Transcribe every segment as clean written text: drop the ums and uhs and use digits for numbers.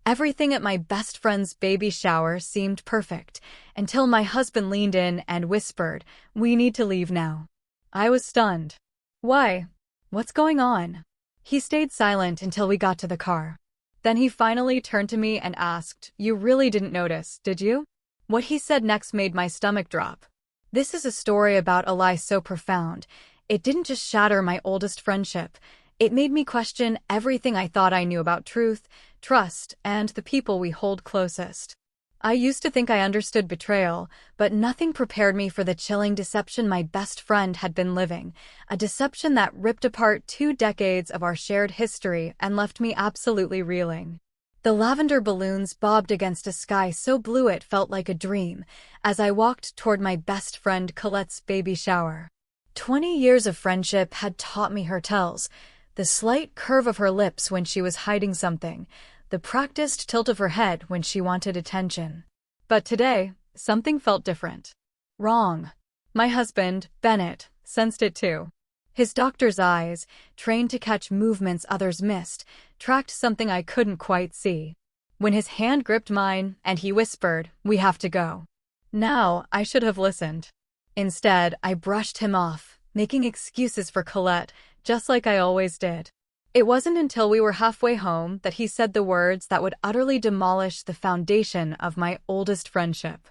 Everything at my best friend's baby shower seemed perfect, until my husband leaned in and whispered, "We need to leave now." I was stunned. "Why? What's going on?" He stayed silent until we got to the car. Then he finally turned to me and asked, "You really didn't notice, did you?" What he said next made my stomach drop. This is a story about a lie so profound. It didn't just shatter my oldest friendship. It made me question everything I thought I knew about truth, trust, and the people we hold closest. I used to think I understood betrayal, but nothing prepared me for the chilling deception my best friend had been living, a deception that ripped apart 2 decades of our shared history and left me absolutely reeling. The lavender balloons bobbed against a sky so blue it felt like a dream as I walked toward my best friend Colette's baby shower. 20 years of friendship had taught me her tells. The slight curve of her lips when she was hiding something, the practiced tilt of her head when she wanted attention. But today, something felt different. Wrong. My husband, Bennett, sensed it too. His doctor's eyes, trained to catch movements others missed, tracked something I couldn't quite see. When his hand gripped mine and he whispered, "We have to go." Now, I should have listened. Instead, I brushed him off, making excuses for Colette, just like I always did. It wasn't until we were halfway home that he said the words that would utterly demolish the foundation of my oldest friendship.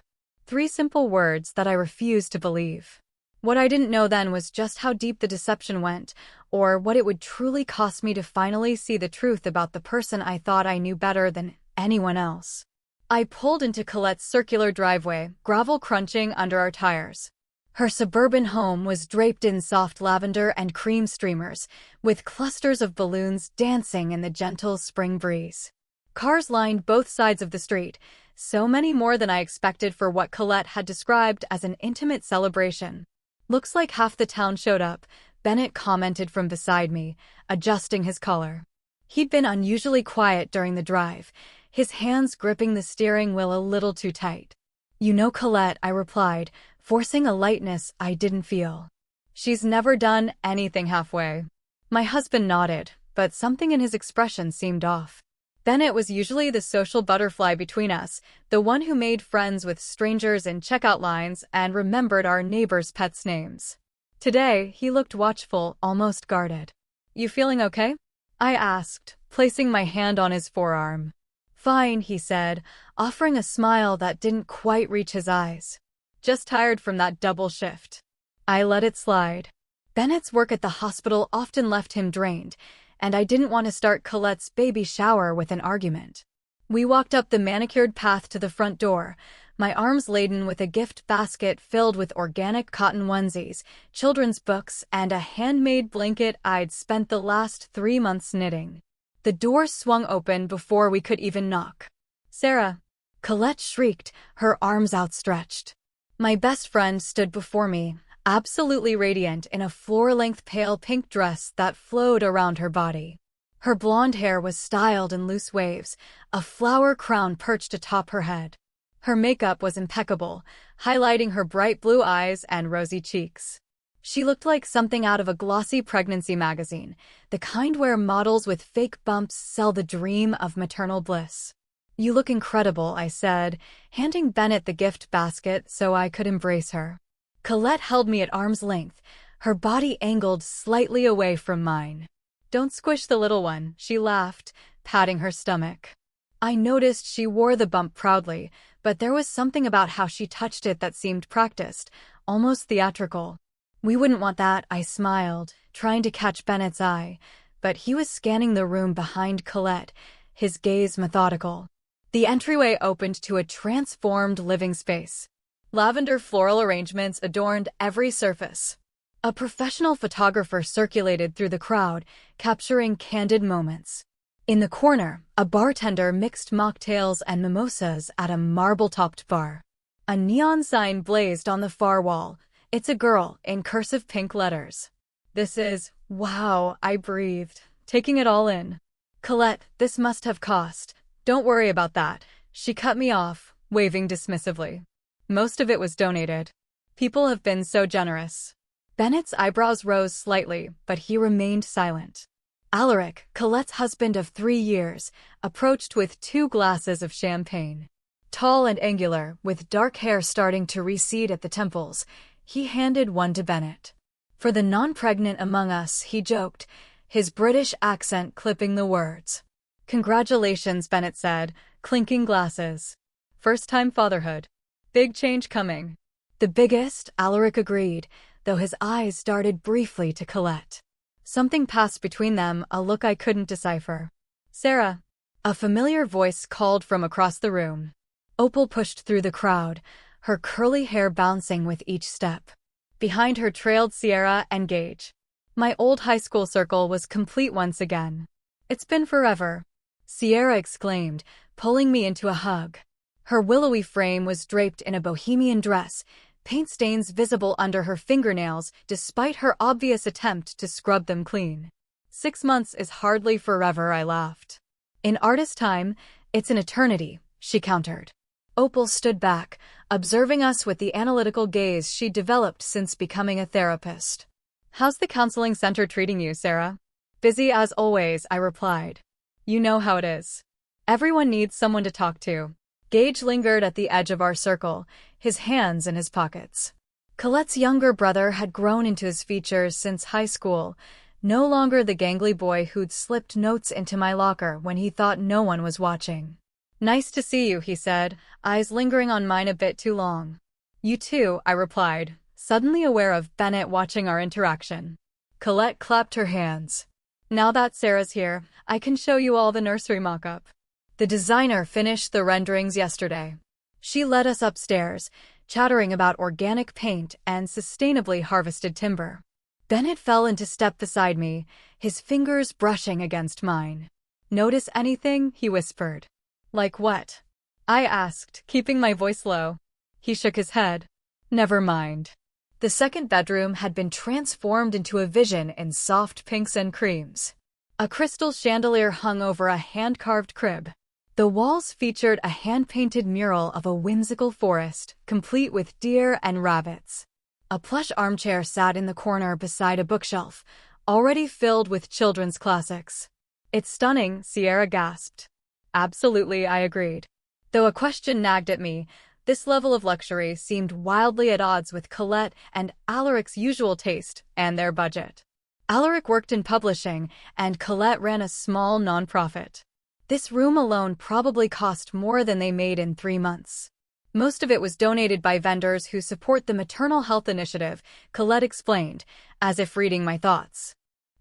3 simple words that I refused to believe. What I didn't know then was just how deep the deception went, or what it would truly cost me to finally see the truth about the person I thought I knew better than anyone else. I pulled into Colette's circular driveway, gravel crunching under our tires. Her suburban home was draped in soft lavender and cream streamers, with clusters of balloons dancing in the gentle spring breeze. Cars lined both sides of the street, so many more than I expected for what Colette had described as an intimate celebration. "Looks like half the town showed up," Bennett commented from beside me, adjusting his collar. He'd been unusually quiet during the drive, his hands gripping the steering wheel a little too tight. "You know Colette," I replied, forcing a lightness I didn't feel. "She's never done anything halfway." My husband nodded, but something in his expression seemed off. Bennett was usually the social butterfly between us, the one who made friends with strangers in checkout lines and remembered our neighbors' pets' names. Today, he looked watchful, almost guarded. "You feeling okay?" I asked, placing my hand on his forearm. "Fine," he said, offering a smile that didn't quite reach his eyes. "Just tired from that double shift." I let it slide. Bennett's work at the hospital often left him drained, and I didn't want to start Colette's baby shower with an argument. We walked up the manicured path to the front door, my arms laden with a gift basket filled with organic cotton onesies, children's books, and a handmade blanket I'd spent the last 3 months knitting. The door swung open before we could even knock. "Sarah!" Colette shrieked, her arms outstretched. My best friend stood before me, absolutely radiant in a floor-length pale pink dress that flowed around her body. Her blonde hair was styled in loose waves, a flower crown perched atop her head. Her makeup was impeccable, highlighting her bright blue eyes and rosy cheeks. She looked like something out of a glossy pregnancy magazine, the kind where models with fake bumps sell the dream of maternal bliss. "You look incredible," I said, handing Bennett the gift basket so I could embrace her. Colette held me at arm's length, her body angled slightly away from mine. "Don't squish the little one," she laughed, patting her stomach. I noticed she wore the bump proudly, but there was something about how she touched it that seemed practiced, almost theatrical. "We wouldn't want that," I smiled, trying to catch Bennett's eye, but he was scanning the room behind Colette, his gaze methodical. The entryway opened to a transformed living space. Lavender floral arrangements adorned every surface. A professional photographer circulated through the crowd, capturing candid moments. In the corner, a bartender mixed mocktails and mimosas at a marble-topped bar. A neon sign blazed on the far wall. "It's a girl," in cursive pink letters. "This is, wow," I breathed, taking it all in. "Colette, this must have cost." "Don't worry about that," she cut me off, waving dismissively. "Most of it was donated. People have been so generous." Bennett's eyebrows rose slightly, but he remained silent. Alaric, Colette's husband of 3 years, approached with 2 glasses of champagne. Tall and angular, with dark hair starting to recede at the temples, he handed one to Bennett. For the non-pregnant among us, he joked, his British accent clipping the words. Congratulations, Bennett said, clinking glasses. First-time fatherhood. Big change coming. The biggest, Alaric agreed, though his eyes darted briefly to Colette. Something passed between them, a look I couldn't decipher. Sarah. A familiar voice called from across the room. Opal pushed through the crowd, her curly hair bouncing with each step. Behind her trailed Sierra and Gage. My old high school circle was complete once again. It's been forever, Sierra exclaimed, pulling me into a hug. Her willowy frame was draped in a bohemian dress, paint stains visible under her fingernails despite her obvious attempt to scrub them clean. 6 months is hardly forever, I laughed. In artist time, it's an eternity, she countered. Opal stood back, observing us with the analytical gaze she'd developed since becoming a therapist. How's the counseling center treating you, Sarah? Busy as always, I replied. You know how it is. Everyone needs someone to talk to. Gage lingered at the edge of our circle, his hands in his pockets. Colette's younger brother had grown into his features since high school, no longer the gangly boy who'd slipped notes into my locker when he thought no one was watching. Nice to see you, he said, eyes lingering on mine a bit too long. You too, I replied, suddenly aware of Bennett watching our interaction. Colette clapped her hands. Now that Sarah's here, I can show you all the nursery mock-up. The designer finished the renderings yesterday. She led us upstairs, chattering about organic paint and sustainably harvested timber. Bennett fell into step beside me, his fingers brushing against mine. Notice anything? He whispered. Like what? I asked, keeping my voice low. He shook his head. Never mind. The second bedroom had been transformed into a vision in soft pinks and creams. A crystal chandelier hung over a hand-carved crib. The walls featured a hand-painted mural of a whimsical forest, complete with deer and rabbits. A plush armchair sat in the corner beside a bookshelf, already filled with children's classics. It's stunning, Sierra gasped. Absolutely, I agreed. Though a question nagged at me, this level of luxury seemed wildly at odds with Colette and Alaric's usual taste and their budget. Alaric worked in publishing, and Colette ran a small nonprofit. This room alone probably cost more than they made in 3 months. Most of it was donated by vendors who support the Maternal Health Initiative, Colette explained, as if reading my thoughts.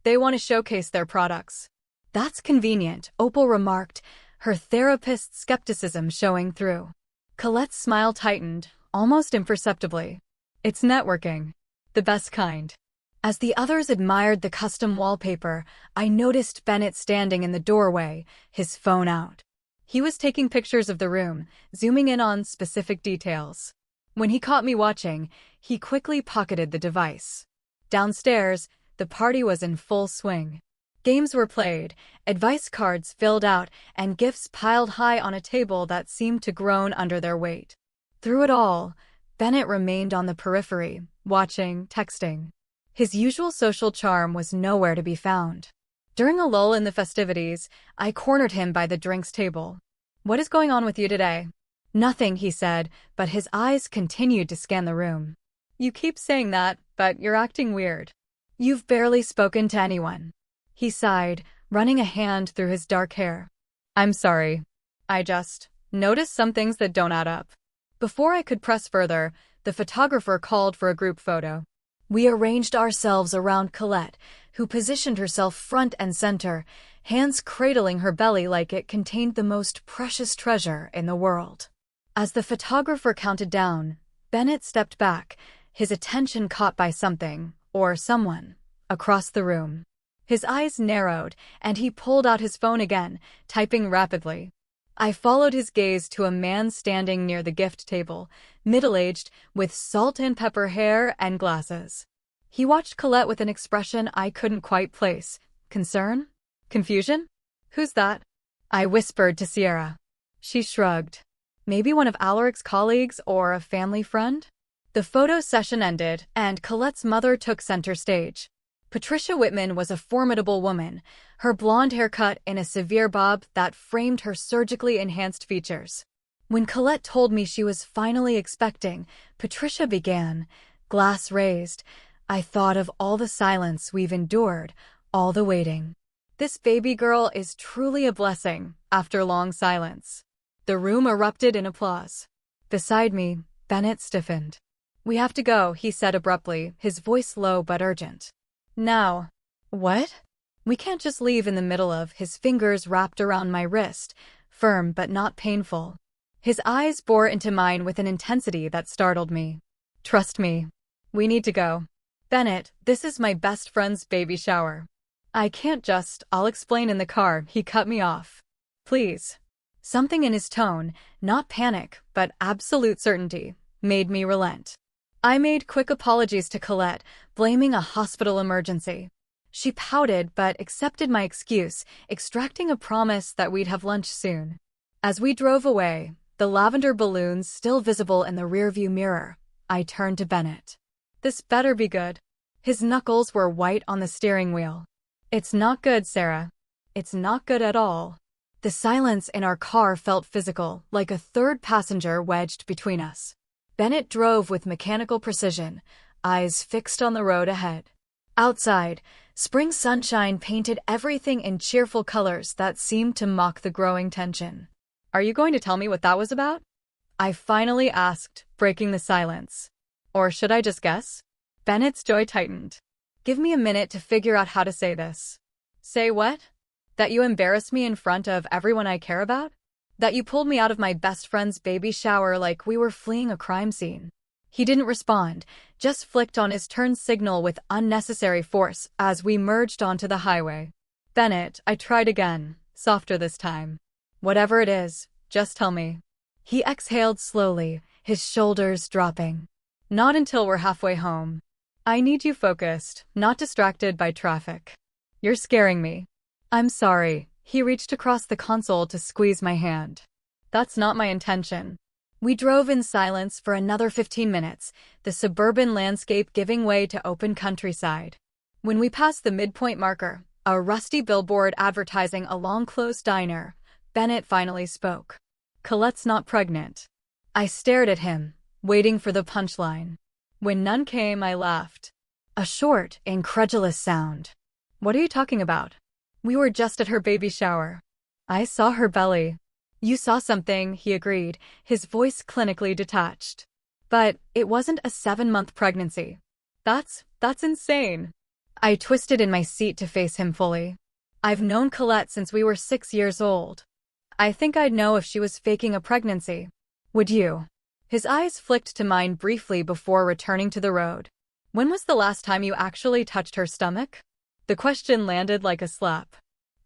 They want to showcase their products. That's convenient, Opal remarked, her therapist's skepticism showing through. Colette's smile tightened, almost imperceptibly. It's networking. The best kind. As the others admired the custom wallpaper, I noticed Bennett standing in the doorway, his phone out. He was taking pictures of the room, zooming in on specific details. When he caught me watching, he quickly pocketed the device. Downstairs, the party was in full swing. Games were played, advice cards filled out, and gifts piled high on a table that seemed to groan under their weight. Through it all, Bennett remained on the periphery, watching, texting. His usual social charm was nowhere to be found. During a lull in the festivities, I cornered him by the drinks table. What is going on with you today? Nothing, he said, but his eyes continued to scan the room. You keep saying that, but you're acting weird. You've barely spoken to anyone. He sighed, running a hand through his dark hair. I'm sorry. I just noticed some things that don't add up. Before I could press further, the photographer called for a group photo. We arranged ourselves around Colette, who positioned herself front and center, hands cradling her belly like it contained the most precious treasure in the world. As the photographer counted down, Bennett stepped back, his attention caught by something, or someone, across the room. His eyes narrowed, and he pulled out his phone again, typing rapidly. I followed his gaze to a man standing near the gift table, middle-aged, with salt and pepper hair and glasses. He watched Colette with an expression I couldn't quite place. Concern? Confusion? Who's that? I whispered to Sierra. She shrugged. Maybe one of Alaric's colleagues or a family friend? The photo session ended, and Colette's mother took center stage. Patricia Whitman was a formidable woman, her blonde hair cut in a severe bob that framed her surgically enhanced features. When Colette told me she was finally expecting, Patricia began, glass raised. I thought of all the silence we've endured, all the waiting. This baby girl is truly a blessing, after long silence. The room erupted in applause. Beside me, Bennett stiffened. We have to go, he said abruptly, his voice low but urgent. Now. What? We can't just leave in the middle of. His fingers wrapped around my wrist, firm but not painful. His eyes bore into mine with an intensity that startled me. Trust me. We need to go. Bennett, this is my best friend's baby shower. I can't just, I'll explain in the car, he cut me off. Please. Something in his tone, not panic, but absolute certainty, made me relent. I made quick apologies to Colette, blaming a hospital emergency. She pouted but accepted my excuse, extracting a promise that we'd have lunch soon. As we drove away, the lavender balloons still visible in the rearview mirror, I turned to Bennett. This better be good. His knuckles were white on the steering wheel. It's not good, Sarah. It's not good at all. The silence in our car felt physical, like a third passenger wedged between us. Bennett drove with mechanical precision, eyes fixed on the road ahead. Outside, spring sunshine painted everything in cheerful colors that seemed to mock the growing tension. Are you going to tell me what that was about? I finally asked, breaking the silence. Or should I just guess? Bennett's jaw tightened. Give me a minute to figure out how to say this. Say what? That you embarrassed me in front of everyone I care about? That you pulled me out of my best friend's baby shower like we were fleeing a crime scene? He didn't respond, just flicked on his turn signal with unnecessary force as we merged onto the highway. Bennett, I tried again, softer this time. Whatever it is, just tell me. He exhaled slowly, his shoulders dropping. Not until we're halfway home. I need you focused, not distracted by traffic. You're scaring me. I'm sorry. He reached across the console to squeeze my hand. That's not my intention. We drove in silence for another 15 minutes, the suburban landscape giving way to open countryside. When we passed the midpoint marker, a rusty billboard advertising a long-closed diner, Bennett finally spoke. Colette's not pregnant. I stared at him, waiting for the punchline. When none came, I laughed. A short, incredulous sound. What are you talking about? We were just at her baby shower. I saw her belly. You saw something, he agreed, his voice clinically detached. But it wasn't a 7-month pregnancy. That's insane. I twisted in my seat to face him fully. I've known Colette since we were 6 years old. I think I'd know if she was faking a pregnancy. Would you? His eyes flicked to mine briefly before returning to the road. When was the last time you actually touched her stomach? The question landed like a slap.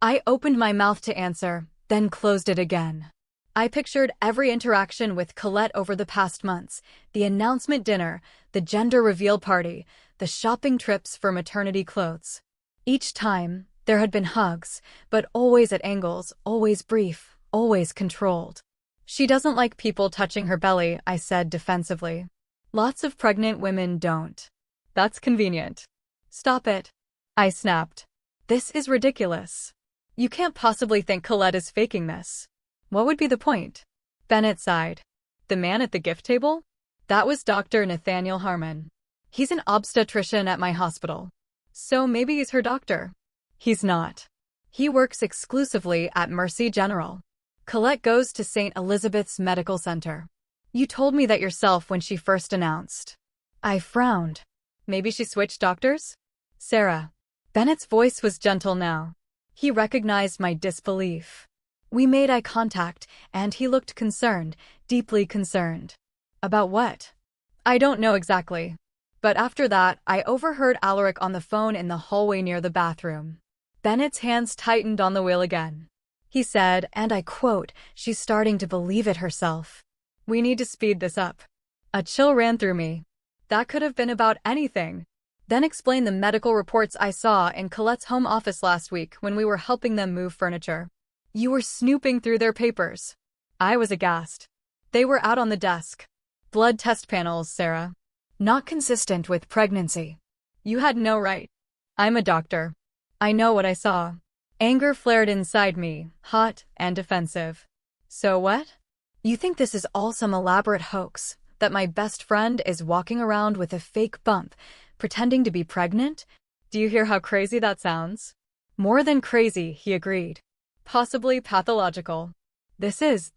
I opened my mouth to answer, then closed it again. I pictured every interaction with Colette over the past months, the announcement dinner, the gender reveal party, the shopping trips for maternity clothes. Each time, there had been hugs, but always at angles, always brief, always controlled. She doesn't like people touching her belly, I said defensively. Lots of pregnant women don't. That's convenient. Stop it. I snapped. This is ridiculous. You can't possibly think Colette is faking this. What would be the point? Bennett sighed. The man at the gift table? That was Dr. Nathaniel Harmon. He's an obstetrician at my hospital. So maybe he's her doctor. He's not. He works exclusively at Mercy General. Colette goes to St. Elizabeth's Medical Center. You told me that yourself when she first announced. I frowned. Maybe she switched doctors? Sarah. Bennett's voice was gentle now. He recognized my disbelief. We made eye contact, and he looked concerned, deeply concerned. About what? I don't know exactly. But after that, I overheard Alaric on the phone in the hallway near the bathroom. Bennett's hands tightened on the wheel again. He said, and I quote, "She's starting to believe it herself. We need to speed this up." A chill ran through me. That could have been about anything. Then explain the medical reports I saw in Colette's home office last week when we were helping them move furniture. You were snooping through their papers. I was aghast. They were out on the desk. Blood test panels, Sarah. Not consistent with pregnancy. You had no right. I'm a doctor. I know what I saw. Anger flared inside me, hot and defensive. So what? You think this is all some elaborate hoax, that my best friend is walking around with a fake bump, pretending to be pregnant? Do you hear how crazy that sounds? More than crazy, he agreed. Possibly pathological. This is.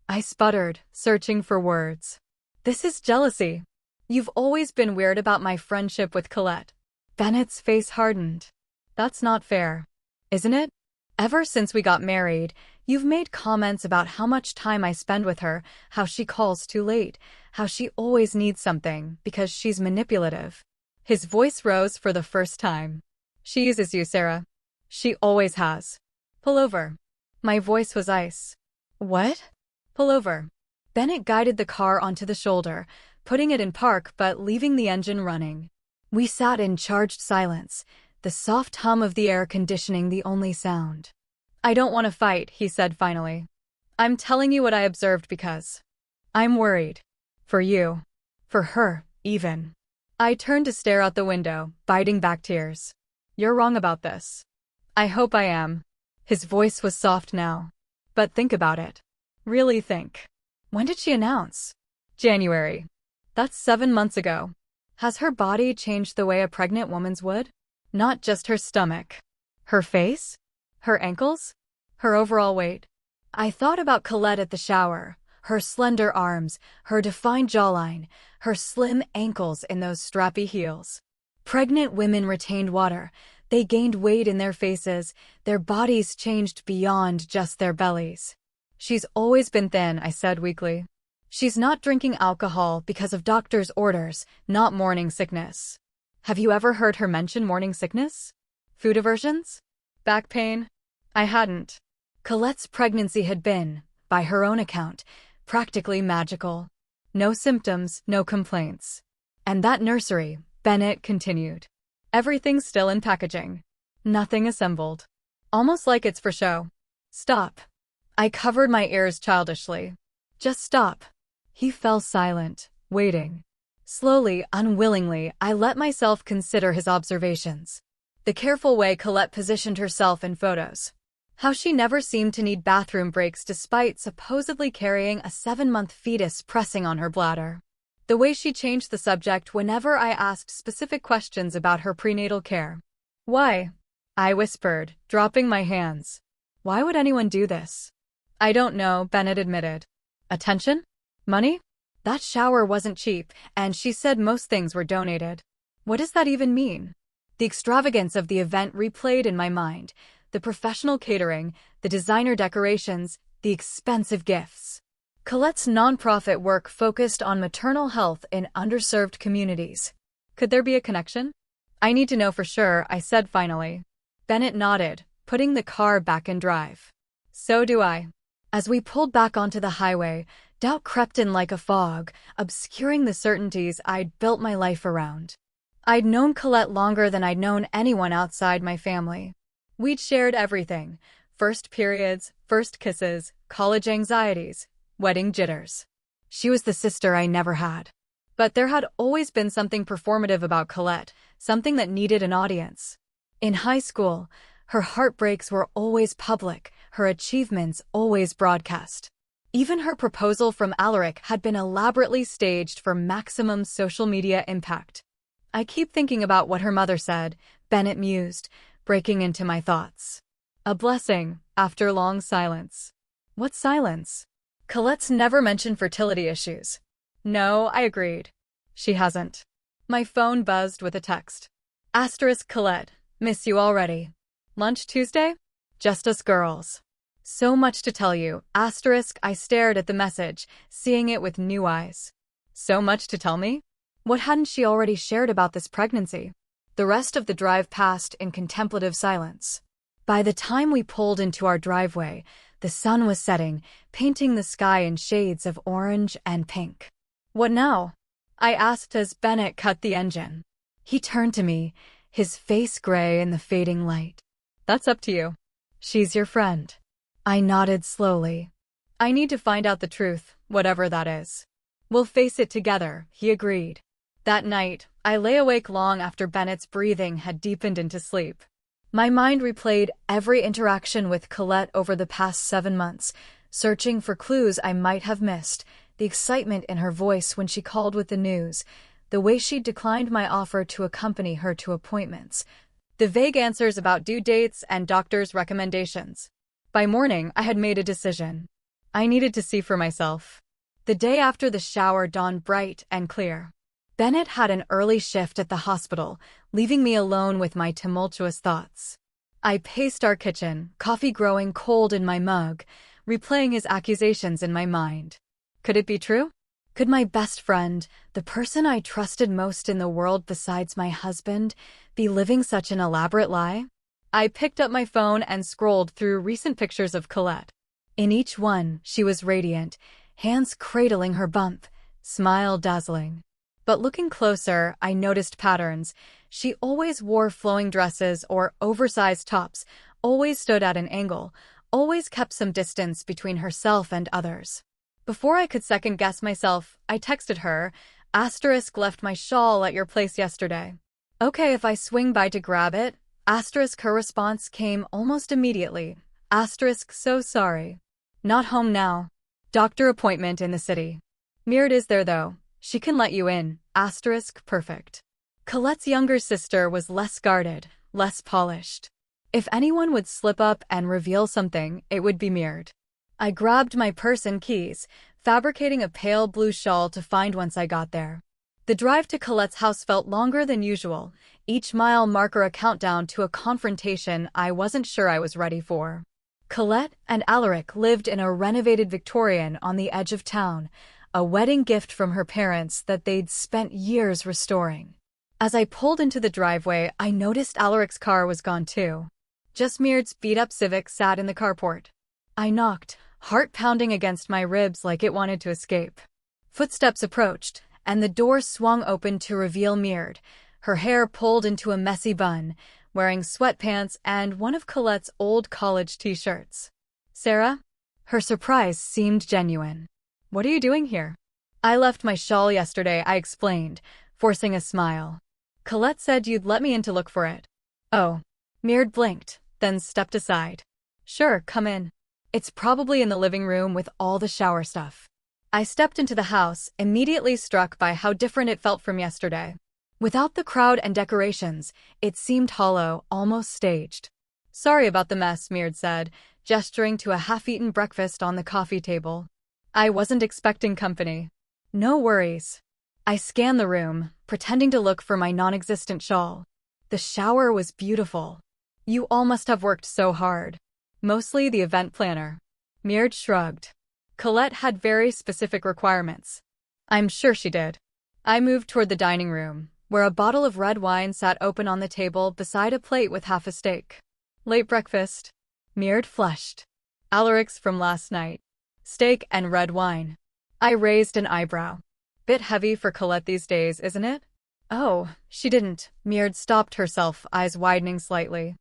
I sputtered, searching for words. This is jealousy. You've always been weird about my friendship with Colette. Bennett's face hardened. That's not fair. Isn't it? Ever since we got married, you've made comments about how much time I spend with her, how she calls too late, how she always needs something because she's manipulative. His voice rose for the first time. She uses you, Sarah. She always has. Pull over. My voice was ice. What? Pull over. Bennett guided the car onto the shoulder, putting it in park but leaving the engine running. We sat in charged silence, the soft hum of the air conditioning the only sound. I don't want to fight, he said finally. I'm telling you what I observed because I'm worried. For you. For her, even. I turned to stare out the window, biting back tears. You're wrong about this. I hope I am. His voice was soft now. But think about it. Really think. When did she announce? January. That's 7 months ago. Has her body changed the way a pregnant woman's would? Not just her stomach. Her face? Her ankles? Her overall weight? I thought about Colette at the shower, her slender arms, her defined jawline, her slim ankles in those strappy heels. Pregnant women retained water. They gained weight in their faces. Their bodies changed beyond just their bellies. She's always been thin, I said weakly. She's not drinking alcohol because of doctor's orders, not morning sickness. Have you ever heard her mention morning sickness? Food aversions? Back pain? I hadn't. Colette's pregnancy had been, by her own account, practically magical. No symptoms, no complaints. And that nursery, Bennett continued. Everything's still in packaging. Nothing assembled. Almost like it's for show. Stop. I covered my ears childishly. Just stop. He fell silent, waiting. Slowly, unwillingly, I let myself consider his observations. The careful way Colette positioned herself in photos. How she never seemed to need bathroom breaks despite supposedly carrying a 7-month fetus pressing on her bladder. The way she changed the subject whenever I asked specific questions about her prenatal care. Why? I whispered, dropping my hands. Why would anyone do this? I don't know, Bennett admitted. Attention? Money? That shower wasn't cheap, and she said most things were donated. What does that even mean? The extravagance of the event replayed in my mind. The professional catering, the designer decorations, the expensive gifts. Colette's nonprofit work focused on maternal health in underserved communities. Could there be a connection? I need to know for sure, I said finally. Bennett nodded, putting the car back in drive. So do I. As we pulled back onto the highway, doubt crept in like a fog, obscuring the certainties I'd built my life around. I'd known Colette longer than I'd known anyone outside my family. We'd shared everything. First periods, first kisses, college anxieties, wedding jitters. She was the sister I never had. But there had always been something performative about Colette, something that needed an audience. In high school, her heartbreaks were always public, her achievements always broadcast. Even her proposal from Alaric had been elaborately staged for maximum social media impact. I keep thinking about what her mother said, Bennett mused, breaking into my thoughts. A blessing, after long silence. What silence? Colette's never mentioned fertility issues. No, I agreed. She hasn't. My phone buzzed with a text. Asterisk Colette, miss you already. Lunch Tuesday? Just us girls. So much to tell you, asterisk. I stared at the message, seeing it with new eyes. So much to tell me? What hadn't she already shared about this pregnancy? The rest of the drive passed in contemplative silence. By the time we pulled into our driveway, the sun was setting, painting the sky in shades of orange and pink. What now? I asked as Bennett cut the engine. He turned to me, his face gray in the fading light. That's up to you. She's your friend. I nodded slowly. I need to find out the truth, whatever that is. We'll face it together, he agreed. That night, I lay awake long after Bennett's breathing had deepened into sleep. My mind replayed every interaction with Colette over the past 7 months, searching for clues I might have missed, the excitement in her voice when she called with the news, the way she declined my offer to accompany her to appointments, the vague answers about due dates and doctors' recommendations. By morning, I had made a decision. I needed to see for myself. The day after the shower dawned bright and clear. Bennett had an early shift at the hospital, leaving me alone with my tumultuous thoughts. I paced our kitchen, coffee growing cold in my mug, replaying his accusations in my mind. Could it be true? Could my best friend, the person I trusted most in the world besides my husband, be living such an elaborate lie? I picked up my phone and scrolled through recent pictures of Colette. In each one, she was radiant, hands cradling her bump, smile dazzling. But looking closer, I noticed patterns. She always wore flowing dresses or oversized tops, always stood at an angle, always kept some distance between herself and others. Before I could second-guess myself, I texted her, "Left my shawl at your place yesterday. Okay if I swing by to grab it?" Her response came almost immediately. So sorry. Not home now. Doctor appointment in the city. Mirrored is there though. She can let you in. Perfect. Colette's younger sister was less guarded, less polished. If anyone would slip up and reveal something, it would be Mirrored. I grabbed my purse and keys, fabricating a pale blue shawl to find once I got there. The drive to Colette's house felt longer than usual, each mile marker a countdown to a confrontation I wasn't sure I was ready for. Colette and Alaric lived in a renovated Victorian on the edge of town, a wedding gift from her parents that they'd spent years restoring. As I pulled into the driveway, I noticed Alaric's car was gone too. Just Mirrod's beat-up Civic sat in the carport. I knocked, heart pounding against my ribs like it wanted to escape. Footsteps approached, and the door swung open to reveal Mirrod, her hair pulled into a messy bun, wearing sweatpants and one of Colette's old college t-shirts. "Sarah?" Her surprise seemed genuine. "What are you doing here?" "I left my shawl yesterday," I explained, forcing a smile. "Colette said you'd let me in to look for it." "Oh." Mirrod blinked, then stepped aside. "Sure, come in. It's probably in the living room with all the shower stuff." I stepped into the house, immediately struck by how different it felt from yesterday. Without the crowd and decorations, it seemed hollow, almost staged. "Sorry about the mess," Mirrod said, gesturing to a half-eaten breakfast on the coffee table. "I wasn't expecting company." "No worries." I scanned the room, pretending to look for my non-existent shawl. The shower was beautiful. "You all must have worked so hard." "Mostly the event planner." Mirrod shrugged. "Colette had very specific requirements." "I'm sure she did." I moved toward the dining room, where a bottle of red wine sat open on the table beside a plate with half a steak. "Late breakfast?" Mirrod flushed. "Alaric's from last night. Steak and red wine." I raised an eyebrow. "Bit heavy for Colette these days, isn't it?" "Oh, she didn't." Mirrod stopped herself, eyes widening slightly.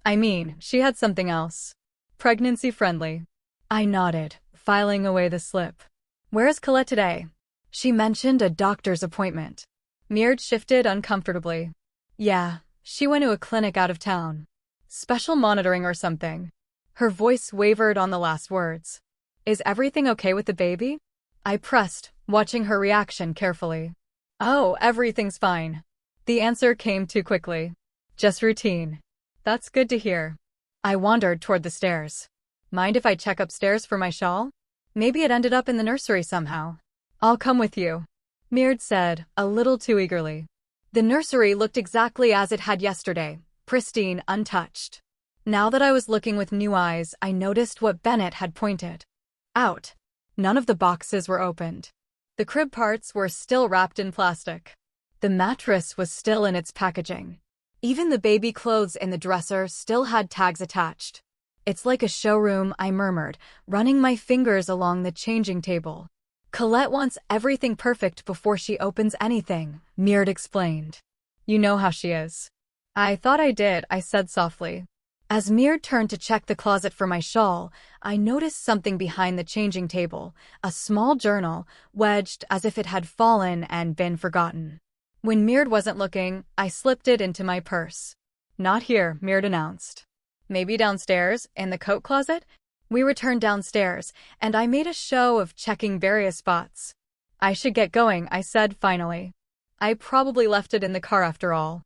"I mean, she had something else. Pregnancy-friendly." I nodded, filing away the slip. "Where is Colette today?" "She mentioned a doctor's appointment." Mirrod shifted uncomfortably. "Yeah, she went to a clinic out of town. Special monitoring or something." Her voice wavered on the last words. "Is everything okay with the baby?" I pressed, watching her reaction carefully. "Oh, everything's fine." The answer came too quickly. "Just routine." "That's good to hear." I wandered toward the stairs. "Mind if I check upstairs for my shawl? Maybe it ended up in the nursery somehow." "I'll come with you," Mirrod said, a little too eagerly. The nursery looked exactly as it had yesterday, pristine, untouched. Now that I was looking with new eyes, I noticed what Bennett had pointed out. None of the boxes were opened. The crib parts were still wrapped in plastic. The mattress was still in its packaging. Even the baby clothes in the dresser still had tags attached. "It's like a showroom," I murmured, running my fingers along the changing table. "Colette wants everything perfect before she opens anything," Mirrod explained. "You know how she is." "I thought I did," I said softly. As Mirrod turned to check the closet for my shawl, I noticed something behind the changing table, a small journal, wedged as if it had fallen and been forgotten. When Mird wasn't looking, I slipped it into my purse. Not here, Mird announced. Maybe downstairs, in the coat closet? We returned downstairs, and I made a show of checking various spots. I should get going, I said finally. I probably left it in the car after all.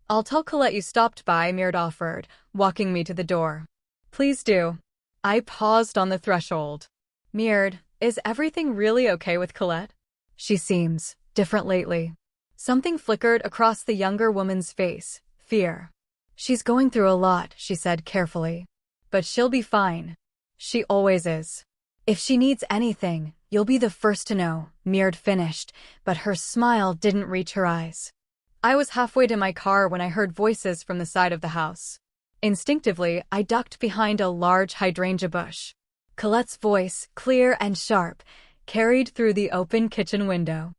I'll tell Colette you stopped by, Mird offered, walking me to the door. Please do. I paused on the threshold. Mird, is everything really okay with Colette? She seems different lately. Something flickered across the younger woman's face. Fear. She's going through a lot, she said carefully. But she'll be fine. She always is. If she needs anything, you'll be the first to know, Mird finished, but her smile didn't reach her eyes. I was halfway to my car when I heard voices from the side of the house. Instinctively, I ducked behind a large hydrangea bush. Colette's voice, clear and sharp, carried through the open kitchen window.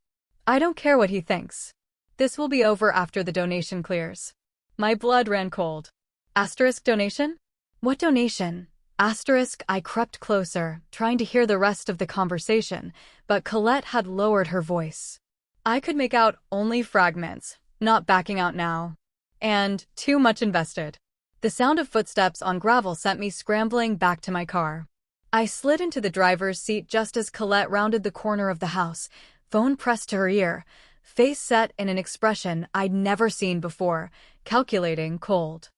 I don't care what he thinks. This will be over after the donation clears. My blood ran cold. Asterisk donation? What donation? Asterisk. I crept closer, trying to hear the rest of the conversation, but Colette had lowered her voice. I could make out only fragments, not backing out now. And too much invested. The sound of footsteps on gravel sent me scrambling back to my car. I slid into the driver's seat just as Colette rounded the corner of the house, phone pressed to her ear, face set in an expression I'd never seen before, calculating, cold.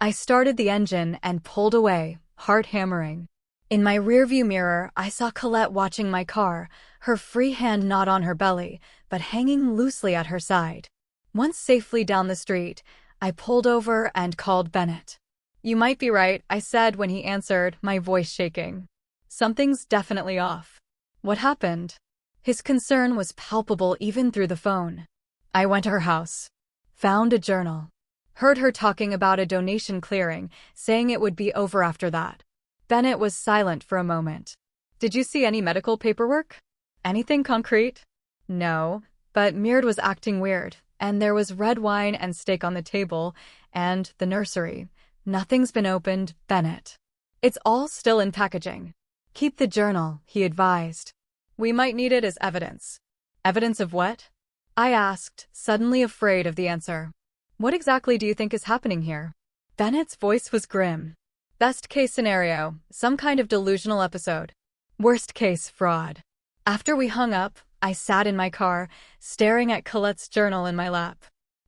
I started the engine and pulled away, heart hammering. In my rearview mirror, I saw Colette watching my car, her free hand not on her belly, but hanging loosely at her side. Once safely down the street, I pulled over and called Bennett. You might be right, I said when he answered, my voice shaking. Something's definitely off. What happened? His concern was palpable even through the phone. I went to her house. Found a journal. Heard her talking about a donation clearing, saying it would be over after that. Bennett was silent for a moment. Did you see any medical paperwork? Anything concrete? No, but Mird was acting weird, and there was red wine and steak on the table, and the nursery. Nothing's been opened, Bennett. It's all still in packaging. Keep the journal, he advised. We might need it as evidence. Evidence of what? I asked, suddenly afraid of the answer. What exactly do you think is happening here? Bennett's voice was grim. Best case scenario, some kind of delusional episode. Worst case, fraud. After we hung up, I sat in my car, staring at Colette's journal in my lap.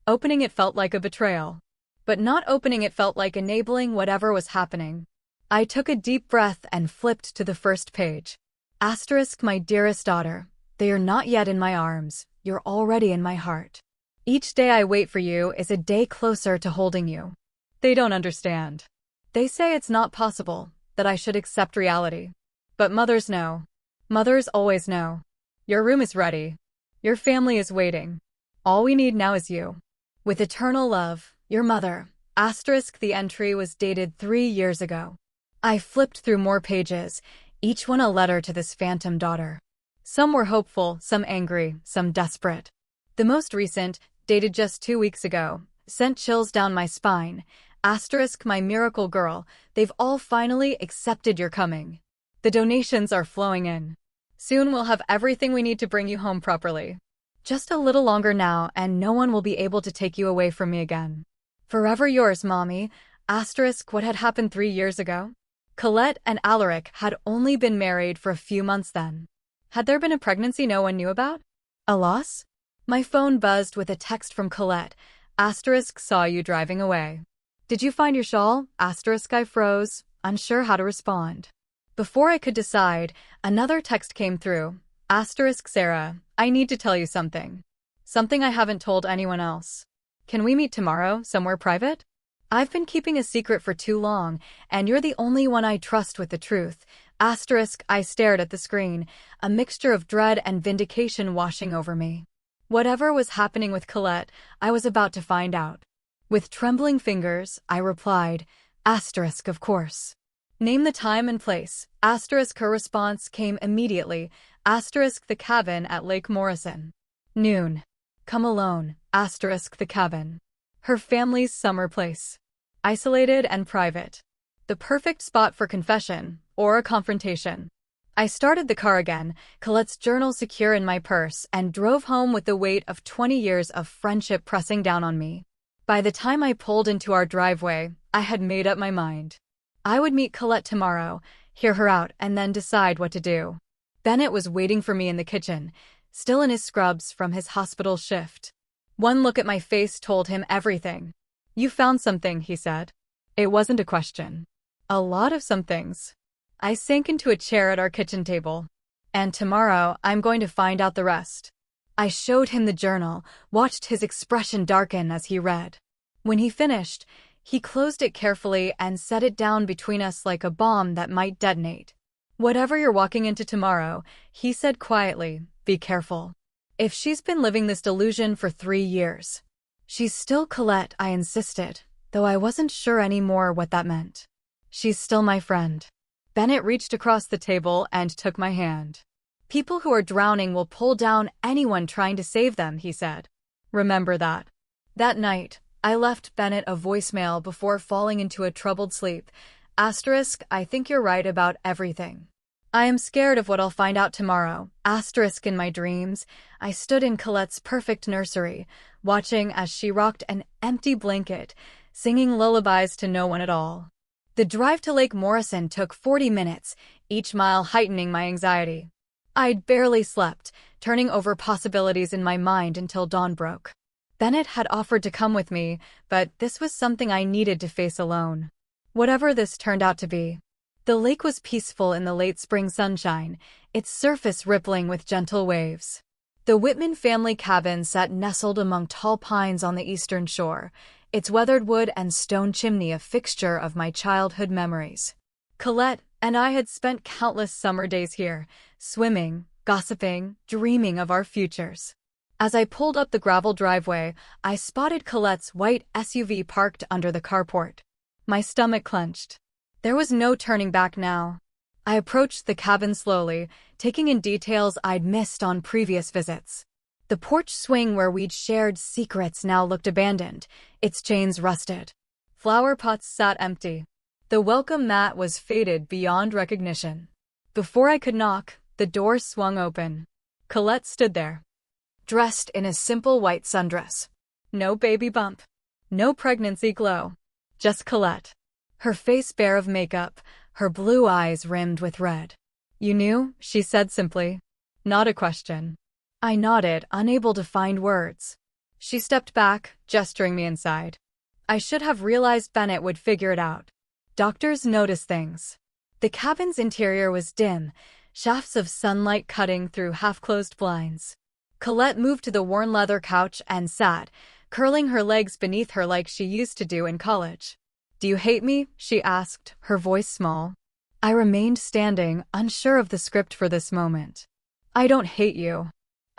Opening it felt like a betrayal. But not opening it felt like enabling whatever was happening. I took a deep breath and flipped to the first page. Asterisk, my dearest daughter, they are not yet in my arms, you're already in my heart. Each day I wait for you is a day closer to holding you. They don't understand. They say it's not possible, that I should accept reality. But mothers know. Mothers always know. Your room is ready. Your family is waiting. All we need now is you. With eternal love, your mother. Asterisk, the entry was dated 3 years ago. I flipped through more pages, each one a letter to this phantom daughter. Some were hopeful, some angry, some desperate. The most recent, dated just 2 weeks ago, sent chills down my spine. Asterisk, my miracle girl, they've all finally accepted your coming. The donations are flowing in. Soon we'll have everything we need to bring you home properly. Just a little longer now and no one will be able to take you away from me again. Forever yours, Mommy. Asterisk, what had happened 3 years ago? Colette and Alaric had only been married for a few months then. Had there been a pregnancy no one knew about? A loss? My phone buzzed with a text from Colette. Asterisk, saw you driving away. Did you find your shawl? Asterisk, I froze, unsure how to respond. Before I could decide, another text came through. Asterisk, Sarah, I need to tell you something. Something I haven't told anyone else. Can we meet tomorrow, somewhere private? I've been keeping a secret for too long, and you're the only one I trust with the truth. Asterisk, I stared at the screen, a mixture of dread and vindication washing over me. Whatever was happening with Colette, I was about to find out. With trembling fingers, I replied, asterisk, of course. Name the time and place. Asterisk, her response came immediately. Asterisk, the cabin at Lake Morrison. Noon. Come alone. Asterisk, the cabin. Her family's summer place. Isolated and private. The perfect spot for confession, or a confrontation. I started the car again, Colette's journal secure in my purse, and drove home with the weight of 20 years of friendship pressing down on me. By the time I pulled into our driveway, I had made up my mind. I would meet Colette tomorrow, hear her out, and then decide what to do. Bennett was waiting for me in the kitchen, still in his scrubs from his hospital shift. One look at my face told him everything. "You found something," he said. It wasn't a question. A lot of somethings. I sank into a chair at our kitchen table. "And tomorrow, I'm going to find out the rest." I showed him the journal, watched his expression darken as he read. When he finished, he closed it carefully and set it down between us like a bomb that might detonate. "Whatever you're walking into tomorrow," he said quietly, "be careful. If she's been living this delusion for 3 years. She's still Colette," I insisted, though I wasn't sure anymore what that meant. "She's still my friend." Bennett reached across the table and took my hand. "People who are drowning will pull down anyone trying to save them," he said. "Remember that." That night, I left Bennett a voicemail before falling into a troubled sleep. "I think you're right about everything. I am scared of what I'll find out tomorrow." In my dreams, I stood in Colette's perfect nursery, watching as she rocked an empty blanket, singing lullabies to no one at all. The drive to Lake Morrison took 40 minutes, each mile heightening my anxiety. I'd barely slept, turning over possibilities in my mind until dawn broke. Bennett had offered to come with me, but this was something I needed to face alone. Whatever this turned out to be. The lake was peaceful in the late spring sunshine, its surface rippling with gentle waves. The Whitman family cabin sat nestled among tall pines on the eastern shore, its weathered wood and stone chimney a fixture of my childhood memories. Colette and I had spent countless summer days here, swimming, gossiping, dreaming of our futures. As I pulled up the gravel driveway, I spotted Colette's white SUV parked under the carport. My stomach clenched. There was no turning back now. I approached the cabin slowly, taking in details I'd missed on previous visits. The porch swing where we'd shared secrets now looked abandoned, its chains rusted. Flower pots sat empty. The welcome mat was faded beyond recognition. Before I could knock, the door swung open. Colette stood there, dressed in a simple white sundress. No baby bump. No pregnancy glow. Just Colette. Her face bare of makeup, her blue eyes rimmed with red. "You knew?" she said simply. Not a question. I nodded, unable to find words. She stepped back, gesturing me inside. I should have realized Bennett would figure it out. Doctors notice things. The cabin's interior was dim, shafts of sunlight cutting through half-closed blinds. Colette moved to the worn leather couch and sat, curling her legs beneath her like she used to do in college. "Do you hate me?" she asked, her voice small. I remained standing, unsure of the script for this moment. "I don't hate you.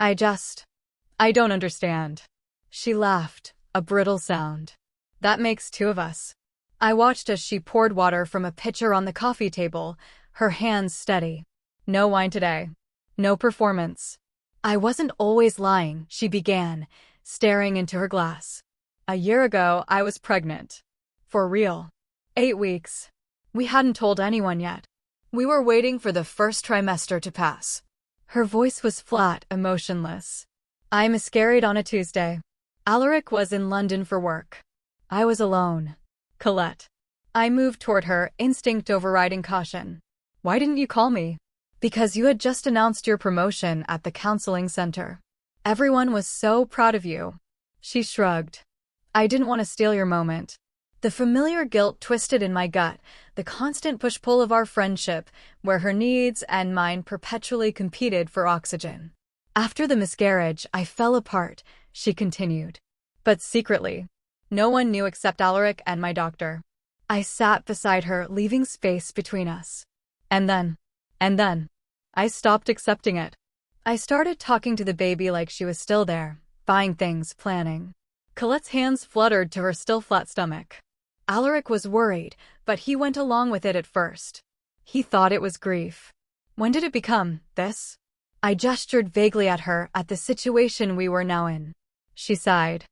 I don't understand." She laughed, a brittle sound. "That makes 2 of us." I watched as she poured water from a pitcher on the coffee table, her hands steady. "No wine today. No performance." "I wasn't always lying," she began, staring into her glass. "A year ago, I was pregnant. For real. 8 weeks. We hadn't told anyone yet. We were waiting for the first trimester to pass." Her voice was flat, emotionless. "I miscarried on a Tuesday. Alaric was in London for work. I was alone." "Colette." I moved toward her, instinct overriding caution. "Why didn't you call me?" "Because you had just announced your promotion at the counseling center. Everyone was so proud of you." She shrugged. "I didn't want to steal your moment." The familiar guilt twisted in my gut, the constant push-pull of our friendship, where her needs and mine perpetually competed for oxygen. "After the miscarriage, I fell apart," she continued. "But secretly. No one knew except Alaric and my doctor." I sat beside her, leaving space between us. And then, I stopped accepting it. I started talking to the baby like she was still there, buying things, planning. Colette's hands fluttered to her still flat stomach. Alaric was worried, but he went along with it at first. He thought it was grief. "When did it become this?" I gestured vaguely at her, at the situation we were now in. She sighed.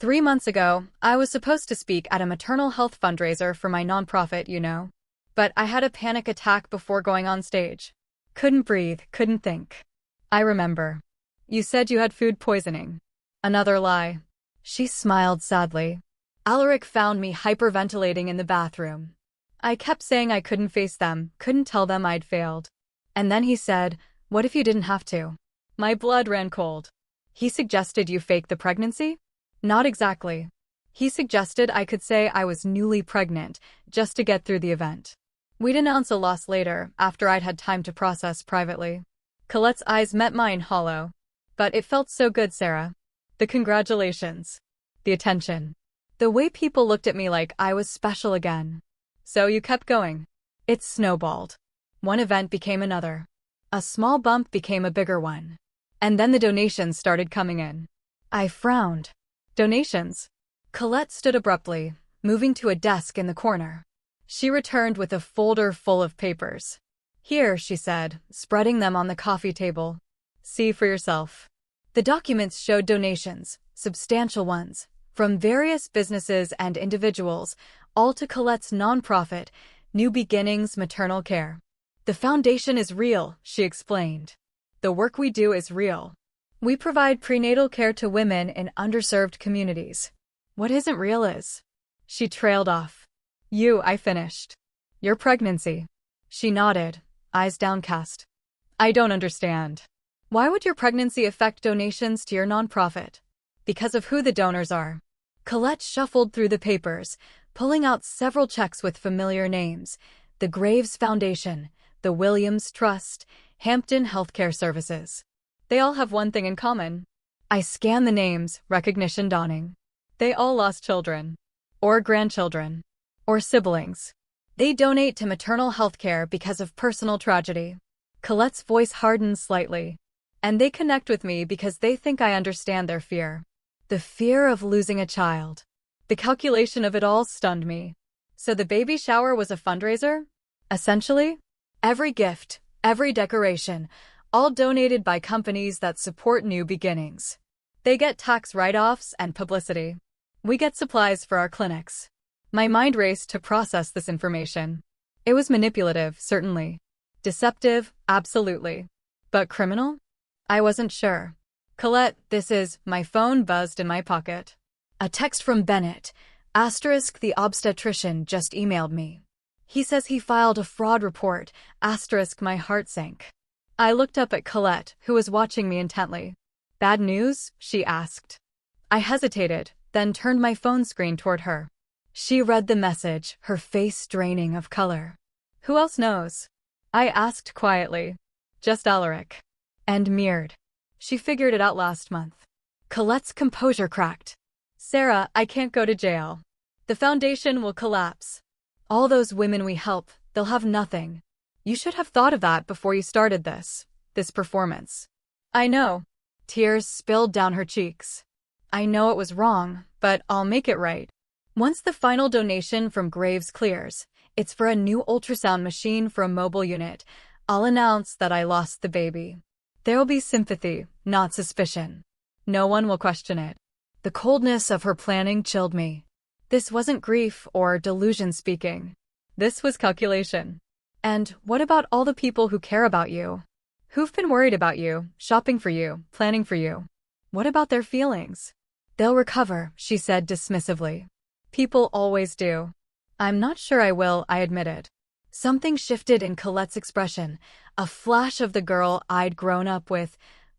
3 months ago, I was supposed to speak at a maternal health fundraiser for my nonprofit, you know. But I had a panic attack before going on stage. Couldn't breathe, couldn't think. I remember. You said you had food poisoning. Another lie. She smiled sadly. Alaric found me hyperventilating in the bathroom. I kept saying I couldn't face them, couldn't tell them I'd failed. And then he said, "What if you didn't have to?" My blood ran cold. He suggested you fake the pregnancy? Not exactly. He suggested I could say I was newly pregnant, just to get through the event. We'd announce a loss later, after I'd had time to process privately. Colette's eyes met mine hollow. But it felt so good, Sarah. The congratulations. The attention. The way people looked at me like I was special again. So you kept going. It snowballed. One event became another. A small bump became a bigger one. And then the donations started coming in. I frowned. Donations? Colette stood abruptly, moving to a desk in the corner. She returned with a folder full of papers. Here, she said, spreading them on the coffee table. See for yourself. The documents showed donations, substantial ones, from various businesses and individuals, all to Colette's nonprofit, New Beginnings Maternal Care. The foundation is real, she explained. The work we do is real. We provide prenatal care to women in underserved communities. What isn't real is. She trailed off. I finished. Your pregnancy. She nodded, eyes downcast. I don't understand. Why would your pregnancy affect donations to your nonprofit? Because of who the donors are. Colette shuffled through the papers, pulling out several checks with familiar names. The Graves Foundation, the Williams Trust, Hampton Healthcare Services. They all have one thing in common. I scanned the names, recognition dawning. They all lost children. Or grandchildren. Or siblings. They donate to maternal health care because of personal tragedy. Colette's voice hardened slightly. And they connect with me because they think I understand their fear. The fear of losing a child. The calculation of it all stunned me. So the baby shower was a fundraiser? Essentially? Every gift, every decoration, all donated by companies that support New Beginnings. They get tax write-offs and publicity. We get supplies for our clinics. My mind raced to process this information. It was manipulative, certainly. Deceptive, absolutely. But criminal? I wasn't sure. Colette, this is, my phone buzzed in my pocket. A text from Bennett, * the obstetrician just emailed me. He says he filed a fraud report, * my heart sank. I looked up at Colette, who was watching me intently. Bad news? She asked. I hesitated, then turned my phone screen toward her. She read the message, her face draining of color. Who else knows? I asked quietly. Just Alaric. And Mird. She figured it out last month. Colette's composure cracked. Sarah, I can't go to jail. The foundation will collapse. All those women we help, they'll have nothing. You should have thought of that before you started this performance. I know. Tears spilled down her cheeks. I know it was wrong, but I'll make it right. Once the final donation from Graves clears, it's for a new ultrasound machine for a mobile unit. I'll announce that I lost the baby. There will be sympathy, not suspicion. No one will question it. The coldness of her planning chilled me. This wasn't grief or delusion speaking. This was calculation. And what about all the people who care about you? Who've been worried about you, shopping for you, planning for you? What about their feelings? They'll recover, she said dismissively. People always do. I'm not sure I will, I admitted. Something shifted in Colette's expression, a flash of the girl I'd grown up with,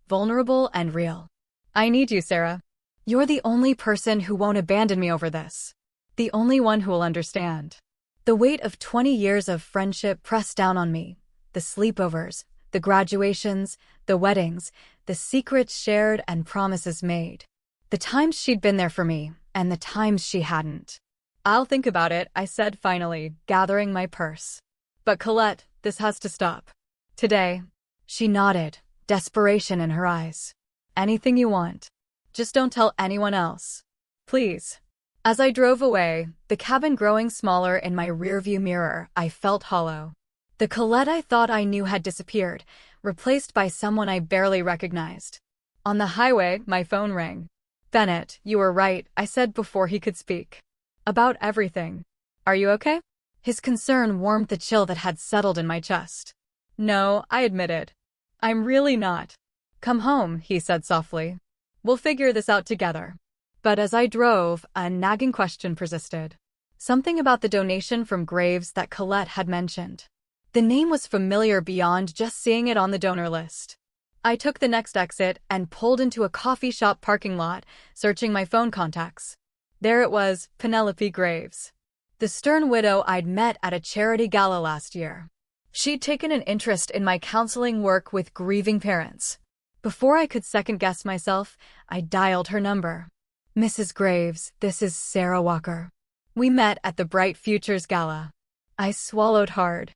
vulnerable and real. I need you, Sarah. You're the only person who won't abandon me over this. The only one who will understand. The weight of 20 years of friendship pressed down on me. The sleepovers, the graduations, the weddings, the secrets shared and promises made. The times she'd been there for me, and the times she hadn't. I'll think about it, I said finally, gathering my purse. But Colette, this has to stop. Today. She nodded, desperation in her eyes. Anything you want. Just don't tell anyone else. Please. As I drove away, the cabin growing smaller in my rearview mirror, I felt hollow. The Colette I thought I knew had disappeared, replaced by someone I barely recognized. On the highway, my phone rang. Bennett, you were right, I said before he could speak. About everything. Are you okay? His concern warmed the chill that had settled in my chest. No, I admitted. I'm really not. Come home, he said softly. We'll figure this out together. But as I drove, a nagging question persisted. Something about the donation from Graves that Colette had mentioned. The name was familiar beyond just seeing it on the donor list. I took the next exit and pulled into a coffee shop parking lot, searching my phone contacts. There it was, Penelope Graves. The stern widow I'd met at a charity gala last year. She'd taken an interest in my counseling work with grieving parents. Before I could second-guess myself, I dialed her number. Mrs. Graves, this is Sarah Walker. We met at the Bright Futures Gala. I swallowed hard.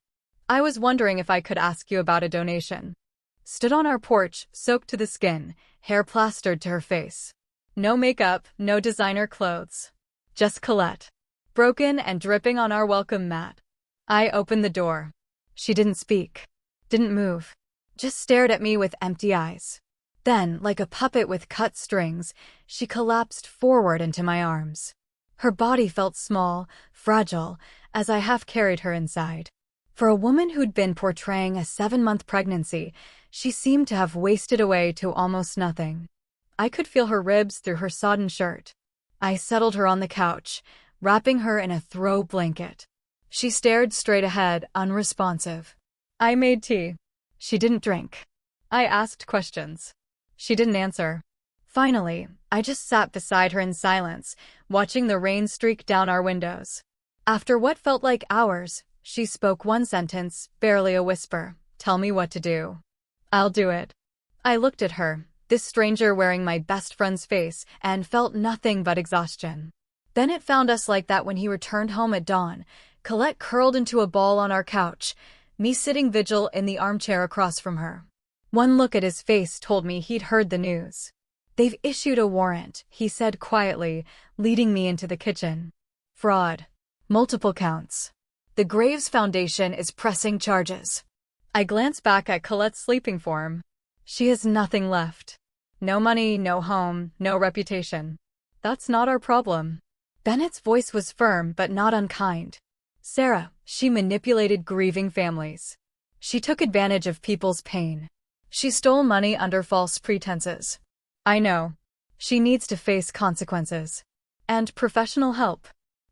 I was wondering if I could ask you about a donation. Stood on our porch, soaked to the skin, hair plastered to her face. No makeup, no designer clothes. Just Colette. Broken and dripping on our welcome mat. I opened the door. She didn't speak. Didn't move. Just stared at me with empty eyes. Then, like a puppet with cut strings, she collapsed forward into my arms. Her body felt small, fragile, as I half-carried her inside. For a woman who'd been portraying a 7-month pregnancy, she seemed to have wasted away to almost nothing. I could feel her ribs through her sodden shirt. I settled her on the couch, wrapping her in a throw blanket. She stared straight ahead, unresponsive. I made tea. She didn't drink. I asked questions. She didn't answer. Finally, I just sat beside her in silence, watching the rain streak down our windows. After what felt like hours, she spoke one sentence, barely a whisper. Tell me what to do. I'll do it. I looked at her, this stranger wearing my best friend's face, and felt nothing but exhaustion. Then it found us like that when he returned home at dawn, Colette curled into a ball on our couch, me sitting vigil in the armchair across from her. One look at his face told me he'd heard the news. They've issued a warrant, he said quietly, leading me into the kitchen. Fraud. Multiple counts. The Graves Foundation is pressing charges. I glanced back at Colette's sleeping form. She has nothing left. No money, no home, no reputation. That's not our problem. Bennett's voice was firm but not unkind. Sarah, she manipulated grieving families. She took advantage of people's pain. She stole money under false pretenses. I know. She needs to face consequences. And professional help.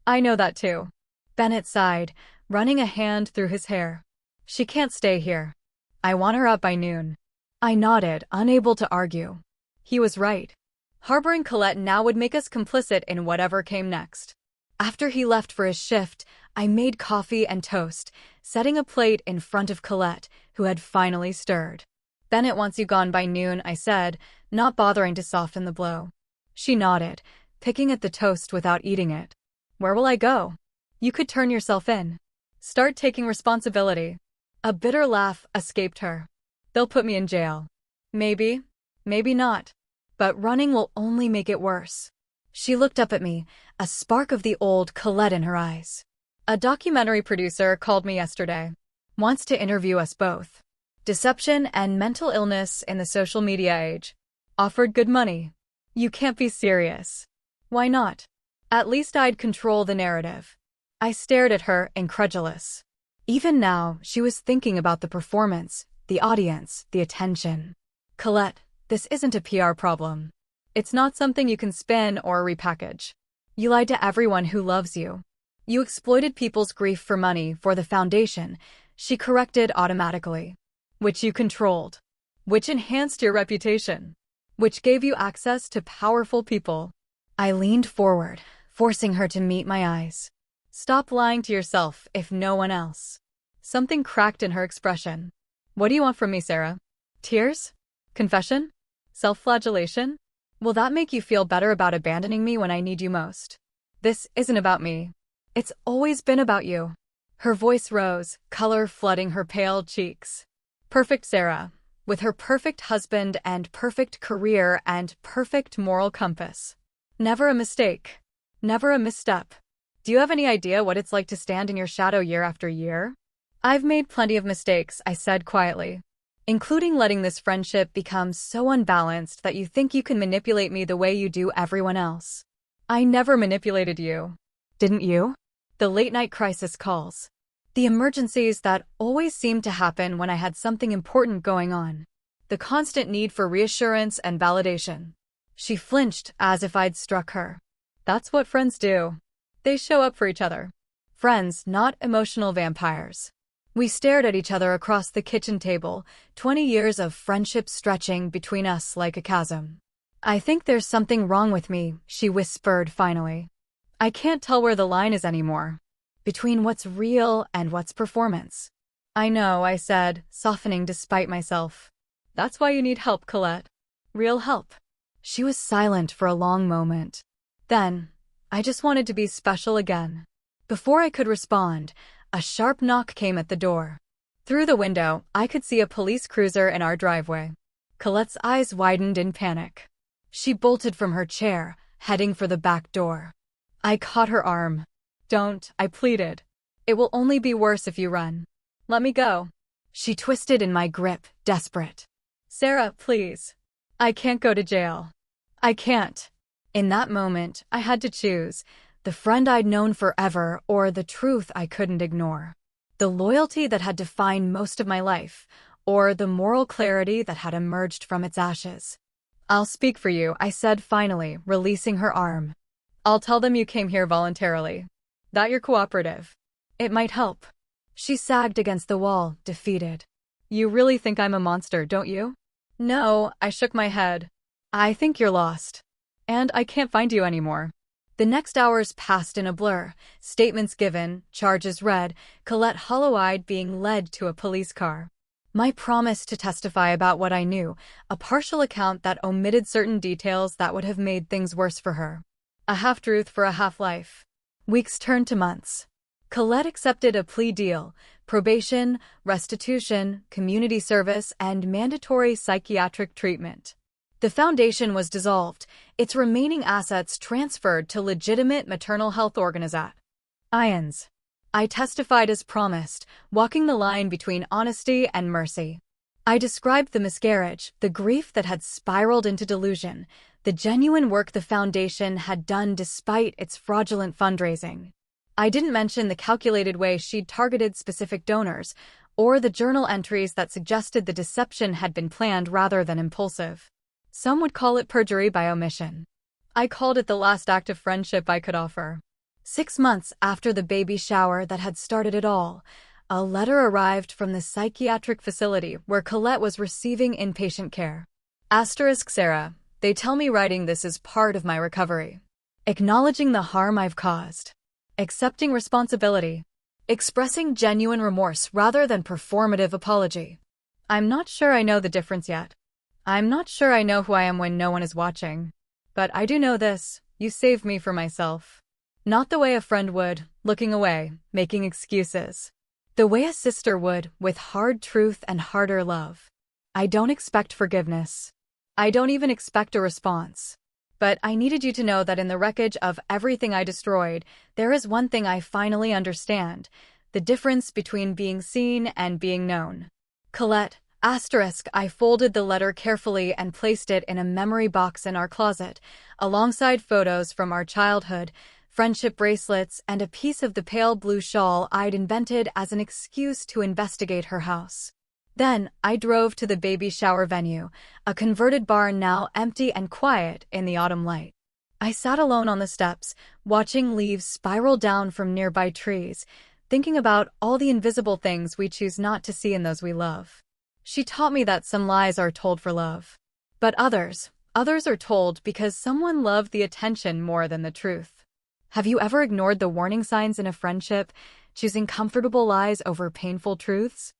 I know that too. Bennett sighed, running a hand through his hair. She can't stay here. I want her up by noon. I nodded, unable to argue. He was right. Harboring Colette now would make us complicit in whatever came next. After he left for his shift, I made coffee and toast, setting a plate in front of Colette, who had finally stirred. Bennett wants you gone by noon, I said, not bothering to soften the blow. She nodded, picking at the toast without eating it. Where will I go? You could turn yourself in. Start taking responsibility. A bitter laugh escaped her. They'll put me in jail. Maybe, maybe not. But running will only make it worse. She looked up at me, a spark of the old Colette in her eyes. A documentary producer called me yesterday. Wants to interview us both. Deception and mental illness in the social media age. Offered good money. You can't be serious. Why not? At least I'd control the narrative. I stared at her, incredulous. Even now, she was thinking about the performance, the audience, the attention. Colette, this isn't a PR problem. It's not something you can spin or repackage. You lied to everyone who loves you. You exploited people's grief for money for the foundation, she corrected automatically. Which you controlled. Which enhanced your reputation. Which gave you access to powerful people. I leaned forward, forcing her to meet my eyes. Stop lying to yourself, if no one else. Something cracked in her expression. What do you want from me, Sarah? Tears? Confession? Self-flagellation? Will that make you feel better about abandoning me when I need you most? This isn't about me. It's always been about you. Her voice rose, color flooding her pale cheeks. Perfect Sarah, with her perfect husband and perfect career and perfect moral compass. Never a mistake. Never a misstep. Do you have any idea what it's like to stand in your shadow year after year? I've made plenty of mistakes, I said quietly. Including letting this friendship become so unbalanced that you think you can manipulate me the way you do everyone else. I never manipulated you. Didn't you? The late-night crisis calls. The emergencies that always seemed to happen when I had something important going on. The constant need for reassurance and validation. She flinched as if I'd struck her. That's what friends do. They show up for each other. Friends, not emotional vampires. We stared at each other across the kitchen table, 20 years of friendship stretching between us like a chasm. I think there's something wrong with me, she whispered finally. I can't tell where the line is anymore. Between what's real and what's performance. I know, I said, softening despite myself. That's why you need help, Colette. Real help. She was silent for a long moment. Then, I just wanted to be special again. Before I could respond, a sharp knock came at the door. Through the window, I could see a police cruiser in our driveway. Colette's eyes widened in panic. She bolted from her chair, heading for the back door. I caught her arm. Don't, I pleaded. It will only be worse if you run. Let me go. She twisted in my grip, desperate. Sarah, please. I can't go to jail. I can't. In that moment, I had to choose. The friend I'd known forever or the truth I couldn't ignore. The loyalty that had defined most of my life, or the moral clarity that had emerged from its ashes. I'll speak for you, I said finally, releasing her arm. I'll tell them you came here voluntarily. That you're cooperative. It might help. She sagged against the wall, defeated. You really think I'm a monster, don't you? No, I shook my head. I think you're lost. And I can't find you anymore. The next hours passed in a blur, statements given, charges read, Colette hollow-eyed being led to a police car. My promise to testify about what I knew, a partial account that omitted certain details that would have made things worse for her. A half-truth for a half-life. Weeks turned to months. Colette accepted a plea deal, probation, restitution, community service, and mandatory psychiatric treatment. The foundation was dissolved, its remaining assets transferred to legitimate maternal health organizations. I testified as promised, walking the line between honesty and mercy. I described the miscarriage, the grief that had spiraled into delusion, the genuine work the foundation had done despite its fraudulent fundraising. I didn't mention the calculated way she'd targeted specific donors, or the journal entries that suggested the deception had been planned rather than impulsive. Some would call it perjury by omission. I called it the last act of friendship I could offer. 6 months after the baby shower that had started it all, a letter arrived from the psychiatric facility where Colette was receiving inpatient care. Asterisk Sarah, they tell me writing this is part of my recovery. Acknowledging the harm I've caused. Accepting responsibility. Expressing genuine remorse rather than performative apology. I'm not sure I know the difference yet. I'm not sure I know who I am when no one is watching. But I do know this, you saved me for myself. Not the way a friend would, looking away, making excuses. The way a sister would, with hard truth and harder love. I don't expect forgiveness. I don't even expect a response. But I needed you to know that in the wreckage of everything I destroyed, there is one thing I finally understand, the difference between being seen and being known. Colette, asterisk, I folded the letter carefully and placed it in a memory box in our closet, alongside photos from our childhood, friendship bracelets, and a piece of the pale blue shawl I'd invented as an excuse to investigate her house. Then, I drove to the baby shower venue, a converted barn now empty and quiet in the autumn light. I sat alone on the steps, watching leaves spiral down from nearby trees, thinking about all the invisible things we choose not to see in those we love. She taught me that some lies are told for love. But others are told because someone loved the attention more than the truth. Have you ever ignored the warning signs in a friendship, choosing comfortable lies over painful truths?